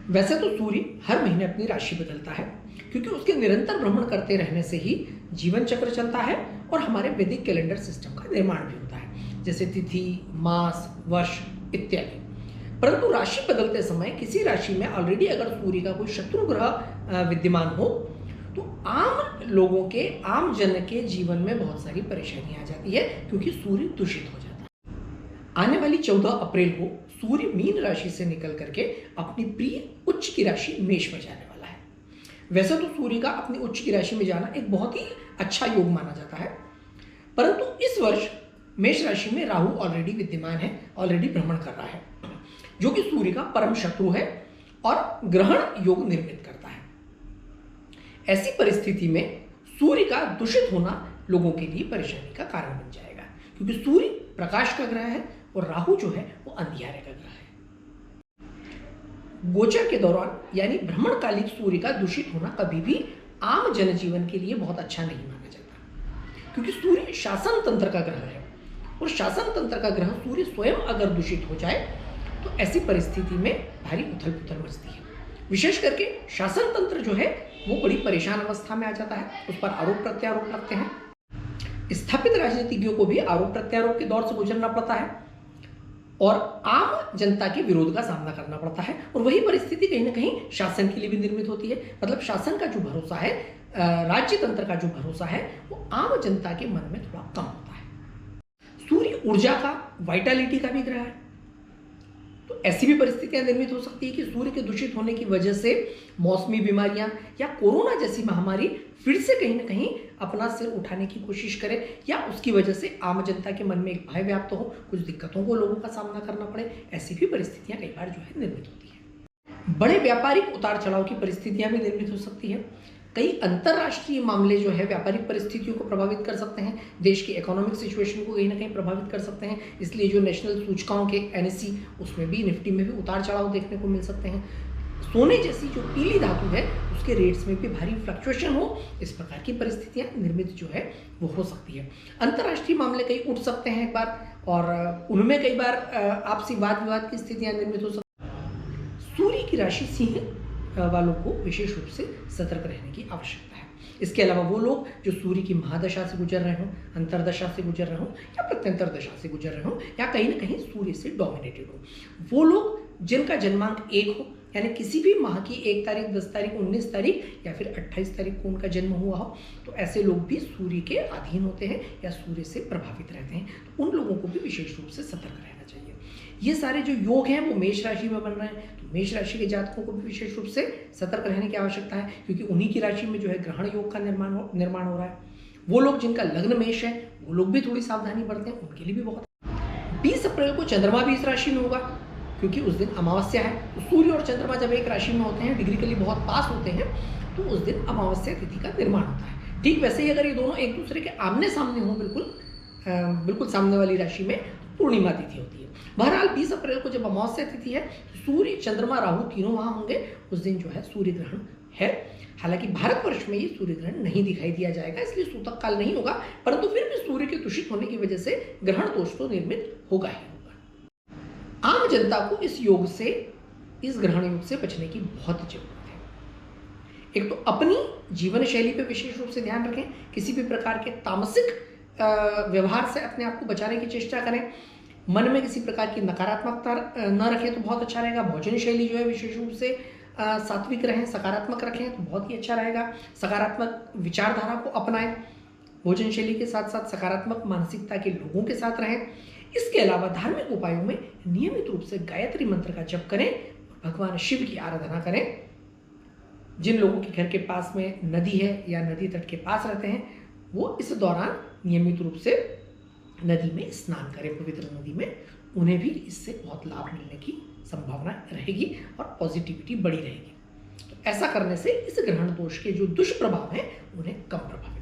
वैसे तो सूर्य हर महीने अपनी राशि बदलता है, क्योंकि उसके निरंतर भ्रमण करते रहने से ही जीवन चक्र चलता है और हमारे वैदिक कैलेंडर सिस्टम का निर्माण भी होता है, जैसे तिथि, मास, वर्ष इत्यादि। परंतु राशि बदलते समय किसी राशि में ऑलरेडी अगर सूर्य का कोई शत्रु ग्रह विद्यमान हो तो आम लोगों के, आम जन के जीवन में बहुत सारी परेशानी आ जाती है, क्योंकि सूर्य दूषित हो जाता है। आने वाली 14 अप्रैल को सूर्य मीन राशि से निकल करके अपनी प्रिय उच्च की राशि मेष में जाने वाला है। वैसे तो सूर्य का अपनी उच्च की राशि में जाना एक बहुत ही अच्छा योग माना जाता है, परंतु इस वर्ष मेष राशि में राहु ऑलरेडी विद्यमान है, ऑलरेडी भ्रमण कर रहा है, जो कि सूर्य का परम शत्रु है और ग्रहण योग निर्मित करता है। ऐसी परिस्थिति में सूर्य का दूषित होना लोगों के लिए परेशानी का कारण बन जाएगा, क्योंकि सूर्य प्रकाश का ग्रह है और राहु जो है वो अंधियारे का ग्रह है। गोचर के दौरान यानी भ्रमणकालिक सूर्य का दूषित होना कभी भी आम जनजीवन के लिए बहुत अच्छा नहीं माना जाता, क्योंकि सूर्य शासन तंत्र का ग्रह है और शासन तंत्र का ग्रह सूर्य स्वयं अगर दूषित हो जाए तो ऐसी परिस्थिति में भारी उथल पुथल मचती है। विशेष करके शासन तंत्र जो है वो बड़ी परेशान अवस्था में आ जाता है, उस पर आरोप प्रत्यारोप लगते हैं। स्थापित राजनीतिज्ञों को भी आरोप प्रत्यारोप के दौर से गुजरना पड़ता है और आम जनता के विरोध का सामना करना पड़ता है, और वही परिस्थिति कहीं ना कहीं शासन के लिए भी निर्मित होती है। मतलब शासन का जो भरोसा है, राज्य तंत्र का जो भरोसा है, वो आम जनता के मन में थोड़ा कम होता है। सूर्य ऊर्जा का, वाइटलिटी का भी ग्रह है, तो ऐसी भी परिस्थितियां निर्मित हो सकती है कि सूर्य के दूषित होने की वजह से मौसमी बीमारियां या कोरोना जैसी महामारी फिर से कहीं ना कहीं अपना सिर उठाने की कोशिश करे, या उसकी वजह से आम जनता के मन में एक भय व्याप्त हो, कुछ दिक्कतों को लोगों का सामना करना पड़े। ऐसी भी परिस्थितियां कई बार जो है निर्मित होती है। बड़े व्यापारिक उतार चढ़ाव की परिस्थितियां भी निर्मित हो सकती है। कई अंतरराष्ट्रीय मामले जो है व्यापारिक परिस्थितियों को प्रभावित कर सकते हैं, देश की इकोनॉमिक सिचुएशन को कहीं ना कहीं प्रभावित कर सकते हैं। इसलिए जो नेशनल सूचकांकों के NSE, उसमें भी, निफ्टी में भी उतार चढ़ाव देखने को मिल सकते हैं। सोने जैसी जो पीली धातु है उसके रेट्स में भी भारी फ्लक्चुएशन हो, इस प्रकार की परिस्थितियां निर्मित जो है वो हो सकती है। अंतरराष्ट्रीय मामले कई उठ सकते हैं एक बार, और उनमें कई बार आपसी वाद विवाद की स्थितियां निर्मित हो सकती हैं। सूर्य की राशि सिंह वालों को विशेष रूप से सतर्क रहने की आवश्यकता है। इसके अलावा वो लोग जो सूर्य की महादशा से गुजर रहे हों, अंतरदशा से गुजर रहे हों या प्रत्यंतर दशा से गुजर रहे हों, या कहीं ना कहीं सूर्य से डोमिनेटेड हो, वो लोग जिनका जन्मांक 1 हो, यानी किसी भी माह की 1 तारीख, 10 तारीख, 19 तारीख या फिर 28 तारीख को उनका जन्म हुआ हो, तो ऐसे लोग भी सूर्य के अधीन होते हैं या सूर्य से प्रभावित रहते हैं। तो उन लोगों को भी विशेष रूप से सतर्क रहना चाहिए। ये सारे जो योग हैं वो मेष राशि में बन रहे हैं, तो मेष राशि के जातकों को भी विशेष रूप से सतर्क रहने की आवश्यकता है, क्योंकि उन्हीं की राशि में जो है ग्रहण योग का निर्माण हो रहा है। वो लोग जिनका लग्न मेष है वो लोग भी थोड़ी सावधानी बरतें, उनके लिए भी बहुत। 20 अप्रैल को चंद्रमा भी इस राशि में होगा, क्योंकि उस दिन अमावस्या है। तो सूर्य और चंद्रमा जब एक राशि में होते हैं, डिग्रिकली बहुत पास होते हैं, तो उस दिन अमावस्या तिथि का निर्माण होता है। ठीक वैसे ही अगर ये दोनों एक दूसरे के आमने सामने हों, बिल्कुल सामने वाली राशि में, पूर्णिमा तिथि होती है। बहरहाल 20 अप्रैल को जब अमावस्या तिथि है, सूर्य, चंद्रमा, राहु तीनों वहां होंगे। उस दिन जो है सूर्य ग्रहण है। हालांकि भारतवर्ष में ये सूर्य ग्रहण नहीं दिखाई दिया जाएगा, इसलिए सूतक काल नहीं होगा, परंतु फिर भी सूर्य के दूषित होने की वजह से ग्रहण दोष तो निर्मित होगा ही होगा। आम जनता को इस योग से, इस ग्रहण योग से बचने की बहुत जरूरत है। एक तो अपनी जीवन शैली पर विशेष रूप से ध्यान रखें, किसी भी प्रकार के तामसिक व्यवहार से अपने आप को बचाने की चेष्टा करें। मन में किसी प्रकार की नकारात्मकता न रखें तो बहुत अच्छा रहेगा। भोजन शैली जो है विशेष रूप से सात्विक रहें, सकारात्मक रखें तो बहुत ही अच्छा रहेगा। सकारात्मक विचारधारा को अपनाएं, भोजन शैली के साथ साथ सकारात्मक मानसिकता के लोगों के साथ रहें। इसके अलावा धार्मिक उपायों में नियमित रूप से गायत्री मंत्र का जप करें, भगवान शिव की आराधना करें। जिन लोगों के घर के पास में नदी है या नदी तट के पास रहते हैं, वो इस दौरान नियमित रूप से नदी में स्नान करें, पवित्र नदी में। उन्हें भी इससे बहुत लाभ मिलने की संभावना रहेगी और पॉजिटिविटी बढ़ी रहेगी। तो ऐसा करने से इस ग्रहण दोष के जो दुष्प्रभाव हैं उन्हें कम प्रभावित